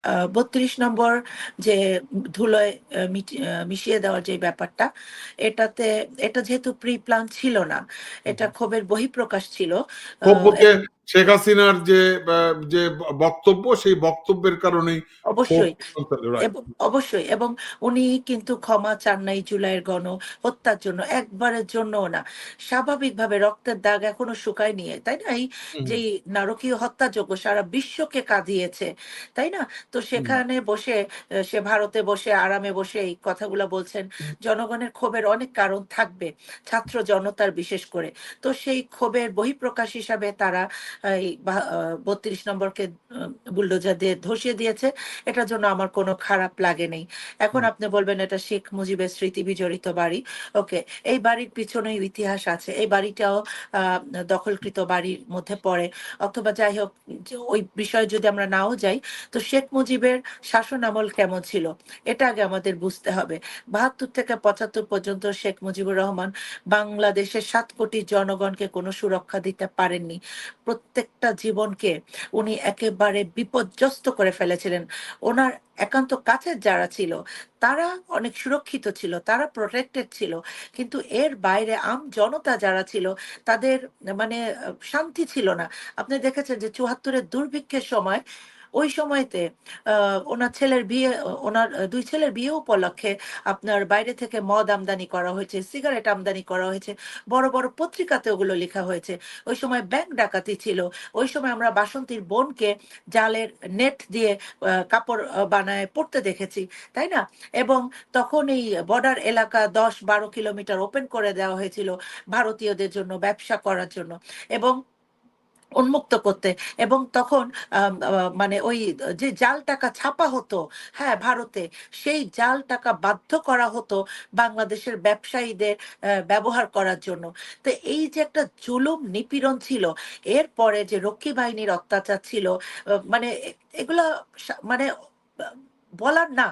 ৩২ নম্বর যে ধুলোয় মিশিয়ে দেওয়ার যে ব্যাপারটা, এটাতে এটা যেহেতু প্রি-প্ল্যান ছিল না, হু, এটা হু। ক্ষোভের বহিঃপ্রকাশ ছিল। আ ক্ষোভ বলতে এবং শেখ হাসিনার যে বক্তব্য, সেই বক্তব্যের কারণেই ক্ষোভ অবশ্যই। রাইট। অবশ্যই এবং উনি কিন্তু ক্ষমা চান নাই জুলাইয়ের গণহত্যার জন্য, একবারের জন্যও না। স্বাভাবিকভাবে রক্তের দাগ এখনো শুকায়নি, তাই না? এই হুম, হুম, যেই নারকীয় হত্যাযজ্ঞ সারা বিশ্বকে কাঁদিয়েছে, তাই না? তো হুম, সেখানে বসে সে ভারতে বসে আরামে বসে এই কথাগুলা বলছেন। জনগণের ক্ষোভের অনেক কারণ থাকবে, ছাত্র জনতার বিশেষ করে। তো সেই ক্ষোভের বহিঃপ্রকাশ হিসাবে তারা এই ৩২ নম্বরকে বুলডোজার দিয়ে ধসিয়ে দিয়েছে। এটার জন্য আমার কোনো খারাপ লাগে নাই। এখন হুম, আপনি বলবেন এটা শেখ মুজিবের স্মৃতি বিজড়িত বাড়ি। ওকে। এই বাড়ির পিছনেও ইতিহাস আছে। এই বাড়িটাও আ দখলকৃত বাড়ির মধ্যে পড়ে। অথবা যাই হোক যে ওই বিষয়ে যদি আমরা নাও যাই, তো শেখ মুজিবের শাসনামল কেমন ছিল? এটা আগে আমাদের বুঝতে হবে। ৭২ থেকে ৭৫ পর্যন্ত শেখ মুজিবুর রহমান বাংলাদেশের ৭ কোটি জনগণকে কোনো সুরক্ষা দিতে পারেননি। প্রত্যেকটা জীবনকে উনি একেবারে বিপর্যস্ত করে ফেলেছিলেন। উনার একান্ত কাছের যারা ছিল, তারা অনেক সুরক্ষিত ছিল, তারা প্রটেক্টেড ছিল। কিন্তু এর বাইরে জনতা যারা ছিল, তাদের মানে শান্তি ছিল না। আপনি দেখেছেন যে ৭৪ এর দুর্ভিক্ষের সময়, ওই সময়তে আ উনার ছেলের বিয়ে, উনার ২ ছেলের বিয়ে উপলক্ষে আপনার বাইরে থেকে মদ আমদানি করা হয়েছে, সিগারেট আমদানি করা হয়েছে। বড়, বড় পত্রিকাতে ওগুলো লিখা হয়েছে। ওই সময় ব্যাংক ডাকাতি ছিল। ওই সময় আমরা বাসন্তীর বোনকে জালের নেট দিয়ে কাপড় বানায় পড়তে দেখেছি, তাই না? এবং তখন এই বর্ডার এলাকা ১০-১২ কিলোমিটার ওপেন করে দেওয়া হয়েছিল ভারতীয়দের জন্য ব্যবসা করার জন্য এবং উন্মুক্ত করতে। এবং তখন আম আ মানে ওই যে জাল টাকা ছাপা হতো, হ্যাঁ, ভারতে, সেই জাল টাকা বাধ্য করা হতো বাংলাদেশের ব্যবসায়ীদের ব্যবহার করার জন্য। তো এই যে একটা জুলুম নিপীড়ন ছিল, এরপরে যে রক্ষী বাহিনীর অত্যাচার ছিল, মানে এগুলা মানে আ বলার না।